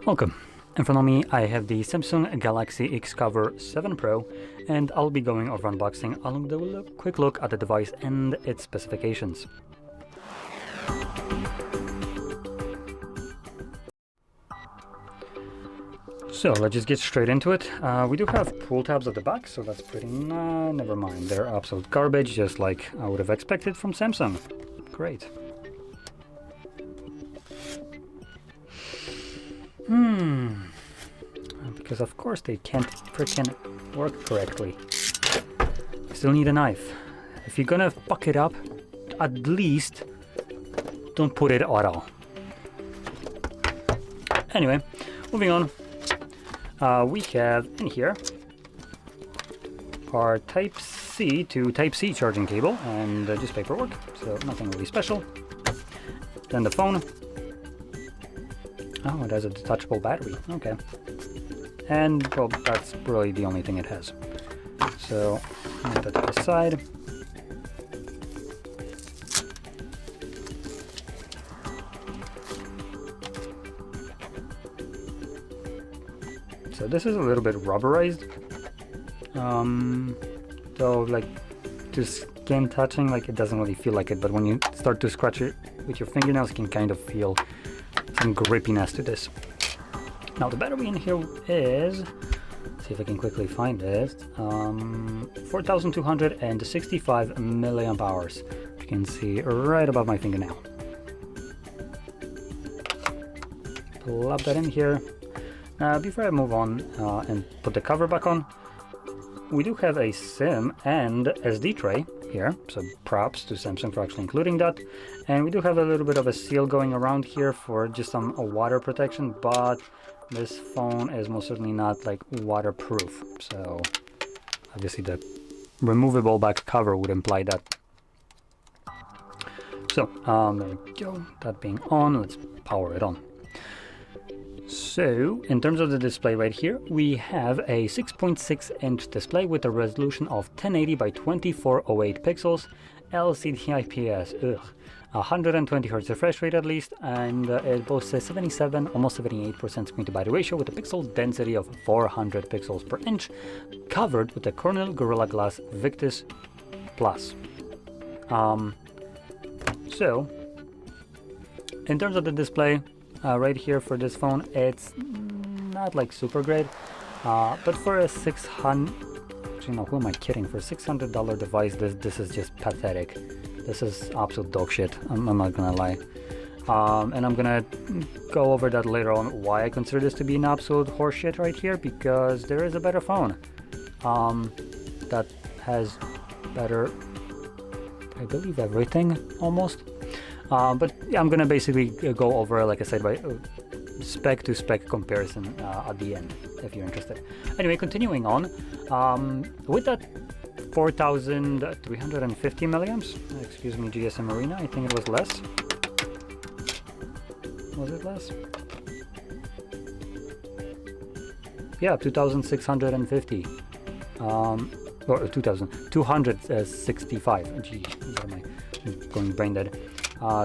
Welcome. In front of me I have the Samsung Galaxy XCover7 Pro, and I'll be going over unboxing along with a quick look at the device and its specifications. So let's just get straight into it. We do have pull tabs at the back, so that's pretty never mind. They're absolute garbage, just like I would have expected from Samsung. Great. Because of course they can't freaking work correctly. Still need a knife. If you're gonna fuck it up, at least don't put it at all. Anyway, moving on. We have in here our Type-C to Type-C charging cable and just paperwork, so nothing really special. Then the phone. Oh, it has a detachable battery. Okay. And, well, that's really the only thing it has. So, put that to the side. So this is a little bit rubberized. So, like, to skin touching, like, it doesn't really feel like it, but when you start to scratch it with your fingernails, you can kind of feel some grippiness to this. Now the battery in here is, let's see if I can quickly find it, 4,265 milliamp hours. You can see right above my fingernail. Plop that in here. Before I move on and put the cover back on, we do have a SIM and SD tray here, so props to Samsung for actually including that. And we do have a little bit of a seal going around here for just some water protection, but this phone is most certainly not like waterproof, so obviously the removable back cover would imply that. So there we go, that being on, let's power it on. So in terms of the display right here, we have a 6.6-inch display with a resolution of 1080 by 2408 pixels, LCD IPS, 120 Hz refresh rate at least, and it boasts a 77, almost 78% screen to body ratio with a pixel density of 400 pixels per inch, covered with a Cornell Gorilla Glass Victus Plus. So, in terms of the display, right here for this phone, it's not like super great, but for a who am I kidding? For a $600 device, this is just pathetic. This is absolute dog shit, I'm not gonna lie. And I'm gonna go over that later on, why I consider this to be an absolute horseshit right here, because there is a better phone that has better, I believe, everything almost. But yeah, I'm gonna basically go over, like I said, by spec to spec comparison at the end, if you're interested. Anyway, continuing on, with that 4,350 milliamps, excuse me, GSM Arena, I think it was less. Was it less? Yeah, 2,650. Or 2,265. Gee, what am I going brain dead?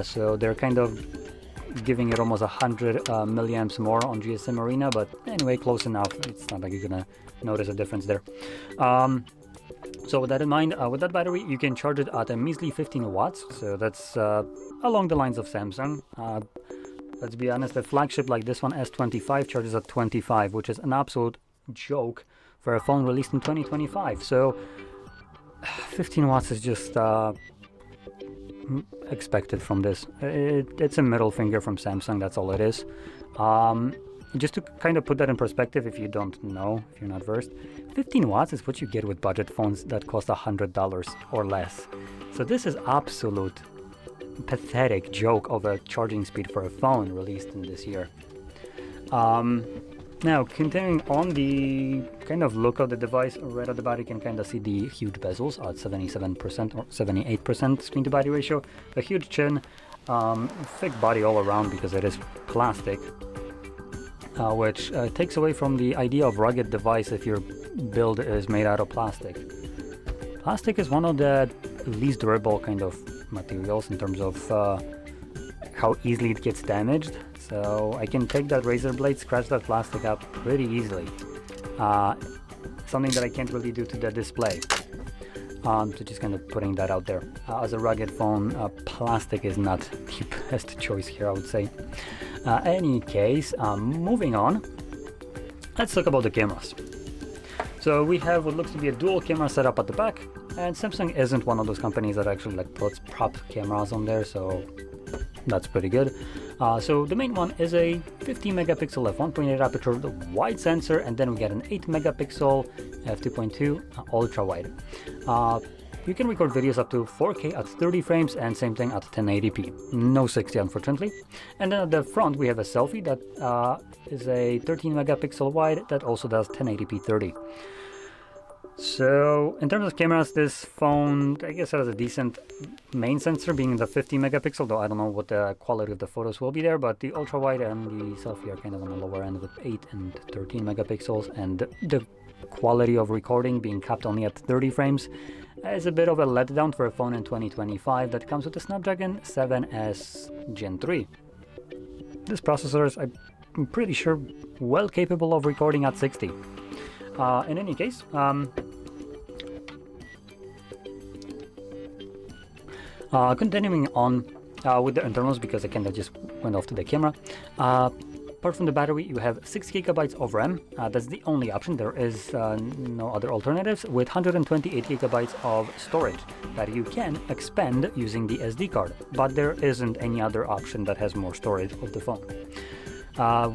So they're kind of giving it almost 100 milliamps more on GSM Arena, but anyway, close enough. It's not like you're gonna notice a difference there. So with that in mind, with that battery, you can charge it at a measly 15 watts. So that's along the lines of Samsung. Let's be honest, a flagship like this one, S25, charges at 25, which is an absolute joke for a phone released in 2025. So 15 watts is just expected from this. It's a middle finger from Samsung, that's all it is. Just to kind of put that in perspective, if you don't know, if you're not versed, 15 watts is what you get with budget phones that cost $100 or less. So this is absolute pathetic joke of a charging speed for a phone released in this year. Now, continuing on the kind of look of the device, right at the back you can kind of see the huge bezels at 77% or 78% screen to body ratio, a huge chin, thick body all around because it is plastic, which takes away from the idea of rugged device if your build is made out of plastic. Plastic is one of the least durable kind of materials in terms of how easily it gets damaged. So I can take that razor blade, scratch that plastic up pretty easily. Something that I can't really do to the display. So just kind of putting that out there. As a rugged phone, plastic is not the best choice here, I would say. Any case, moving on, let's talk about the cameras. So we have what looks to be a dual camera setup at the back, and Samsung isn't one of those companies that actually like puts prop cameras on there, so that's pretty good. So the main one is a 50 megapixel f1.8 aperture wide sensor, and then we get an 8 megapixel f2.2 ultra wide. You can record videos up to 4K at 30 frames, and same thing at 1080p. No 60, unfortunately. And then at the front we have a selfie that is a 13 megapixel wide that also does 1080p 30. So in terms of cameras, this phone, I guess, has a decent main sensor, being the 50 megapixel, though I don't know what the quality of the photos will be there, but the ultra wide and the selfie are kind of on the lower end with 8 and 13 megapixels, and the quality of recording being capped only at 30 frames is a bit of a letdown for a phone in 2025 that comes with a Snapdragon 7S Gen 3. This processor is, I'm pretty sure, well capable of recording at 60. In any case, continuing on with the internals, because I kind of just went off to the camera. Apart from the battery, you have 6 gigabytes of RAM. That's the only option. There is no other alternatives, with 128 gigabytes of storage that you can expand using the SD card, but there isn't any other option that has more storage of the phone.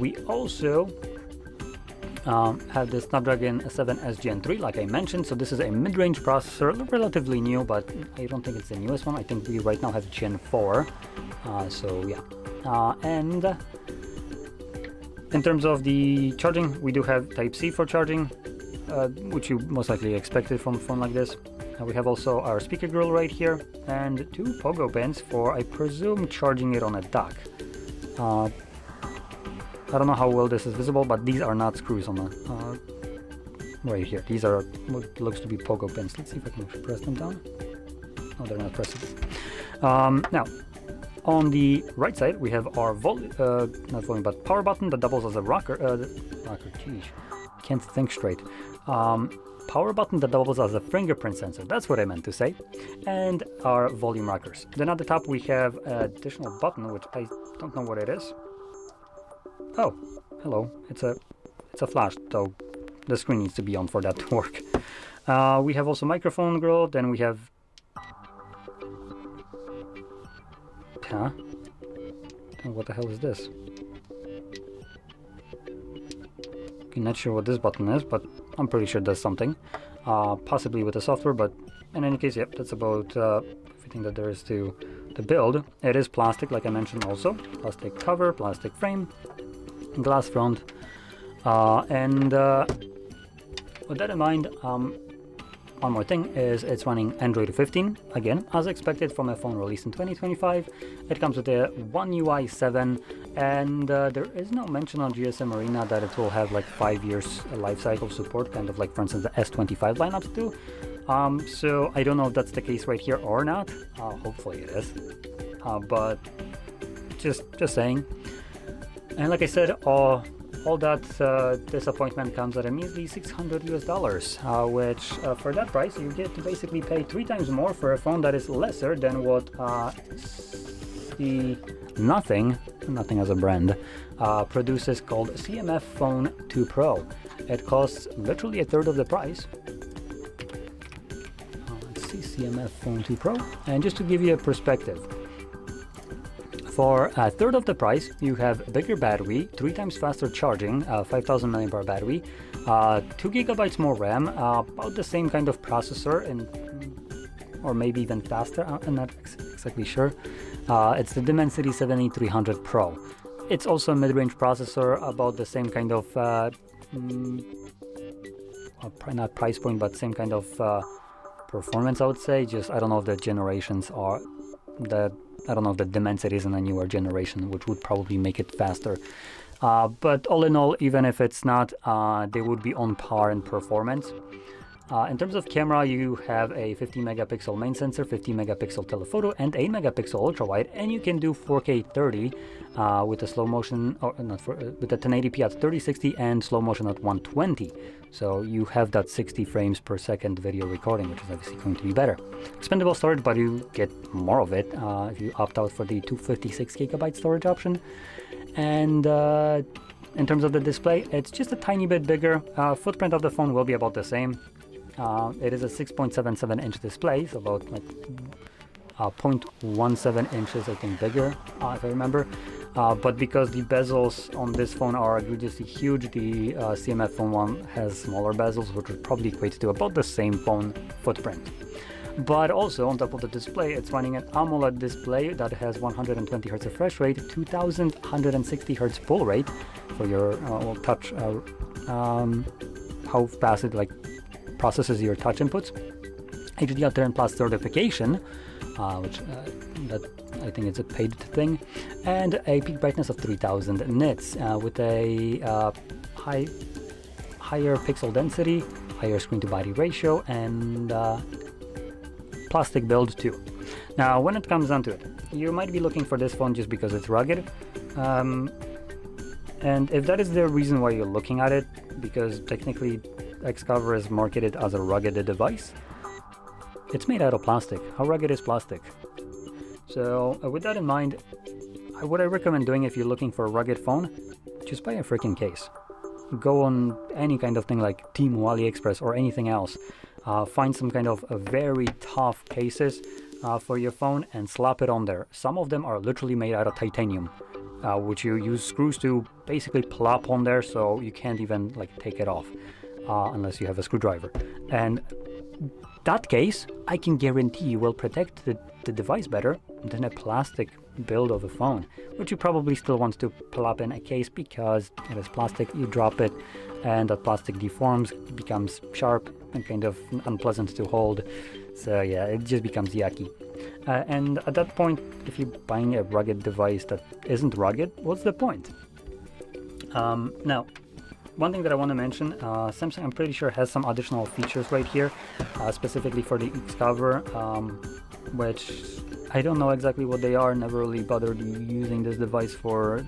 We also have the Snapdragon 7S Gen 3, like I mentioned. So this is a mid-range processor, relatively new, but I don't think it's the newest one. I think we right now have Gen 4. So yeah. And in terms of the charging, we do have Type-C for charging, which you most likely expected from a phone like this. We have also our speaker grill right here, and 2 pogo pins for, I presume, charging it on a dock. I don't know how well this is visible, but these are not screws on the right here. These are what looks to be pogo pins. Let's see if I can press them down. Oh, they're not pressable. Now, on the right side, we have our not volume, but power button that doubles as a rocker. Geez, can't think straight. Power button that doubles as a fingerprint sensor. That's what I meant to say. And our volume rockers. Then at the top we have an additional button, which I don't know what it is. Oh, hello. It's a flash, so the screen needs to be on for that to work. We have also microphone grill. Then we have. What the hell is this? Okay, not sure what this button is, but I'm pretty sure it does something. Possibly with the software, but in any case, yep, that's about everything that there is to the build. It is plastic, like I mentioned also. Plastic cover, plastic frame, glass front. And with that in mind, one more thing is it's running Android 15, again, as expected from a phone released in 2025. It comes with a One UI 7, and there is no mention on GSM Arena that it will have like 5 years lifecycle support, kind of like, for instance, the S25 lineups do. So I don't know if that's the case right here or not. Hopefully it is. But just saying. And like I said, all that disappointment comes at a measly $600 US, which for that price you get to basically pay 3 times more for a phone that is lesser than what the Nothing as a brand produces, called CMF Phone 2 Pro. It costs literally a third of the price. Let's see, CMF Phone 2 Pro, and just to give you a perspective. For a third of the price, you have bigger battery, 3 times faster charging, 5000 mAh battery, 2 gigabytes more RAM, about the same kind of processor, or maybe even faster. I'm not exactly sure. It's the Dimensity 7300 Pro. It's also a mid-range processor, about the same kind of, not price point, but same kind of performance, I would say. Just, I don't know if the generations are I don't know if the Dimensity is in a newer generation, which would probably make it faster. But all in all, even if it's not, they would be on par in performance. In terms of camera, you have a 15 megapixel main sensor, 50 megapixel telephoto, and 8 megapixel ultra wide, and you can do 4K 30 with a slow motion, or not for, with a 1080p at 3060 and slow motion at 120. So you have that 60 frames per second video recording, which is obviously going to be better. Expandable storage, but you get more of it if you opt out for the 256 gigabyte storage option. And in terms of the display, it's just a tiny bit bigger. Footprint of the phone will be about the same. It is a 6.77 inch display, so about like 0.17 inches, I think, bigger, if I remember. But because the bezels on this phone are egregiously huge, the CMF Phone 1 has smaller bezels, which would probably equate to about the same phone footprint. But also, on top of the display, it's running an AMOLED display that has 120 Hz refresh rate, 2160 Hz pull rate for your touch, how fast it processes your touch inputs. HDR10 Plus certification, which that I think it's a paid thing, and a peak brightness of 3000 nits with a higher pixel density, higher screen-to-body ratio, and plastic build too. Now, when it comes down to it, you might be looking for this phone just because it's rugged, and if that is the reason why you're looking at it, because technically XCover is marketed as a rugged device, it's made out of plastic. How rugged is plastic? So with that in mind, what I recommend doing if you're looking for a rugged phone, just buy a freaking case. Go on any kind of thing like Temu, AliExpress, or anything else. Find some kind of very tough cases for your phone and slap it on there. Some of them are literally made out of titanium, which you use screws to basically plop on there, so you can't even take it off unless you have a screwdriver. And that case, I can guarantee you will protect the device better than a plastic build of a phone, which you probably still want to plop in a case because it is plastic. You drop it and that plastic deforms, becomes sharp and kind of unpleasant to hold. So yeah, it just becomes yucky. And at that point, if you're buying a rugged device that isn't rugged, what's the point? Now, one thing that I want to mention, Samsung, I'm pretty sure, has some additional features right here, specifically for the XCover, which I don't know exactly what they are. Never really bothered using this device for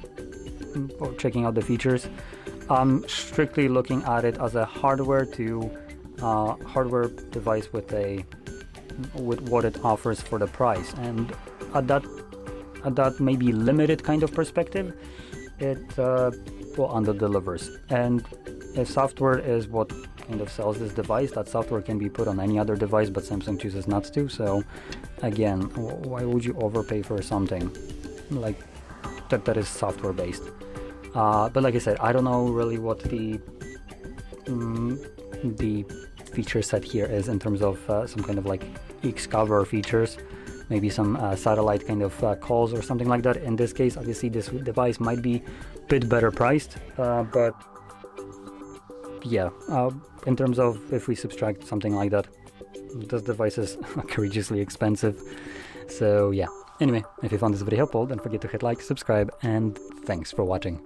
checking out the features. I'm strictly looking at it as a hardware device with what it offers for the price, and at that maybe limited kind of perspective, it under-delivers. And if software is what kind of sells this device, that software can be put on any other device, but Samsung chooses not to. So again, why would you overpay for something like that is software based? But like I said, I don't know really what the feature set here is in terms of some kind of XCover features, maybe some satellite kind of calls or something like that. In this case, obviously this device might be a bit better priced, but yeah, in terms of if we subtract something like that, this device is egregiously expensive. So yeah, anyway, if you found this video helpful, don't forget to hit like, subscribe, and thanks for watching.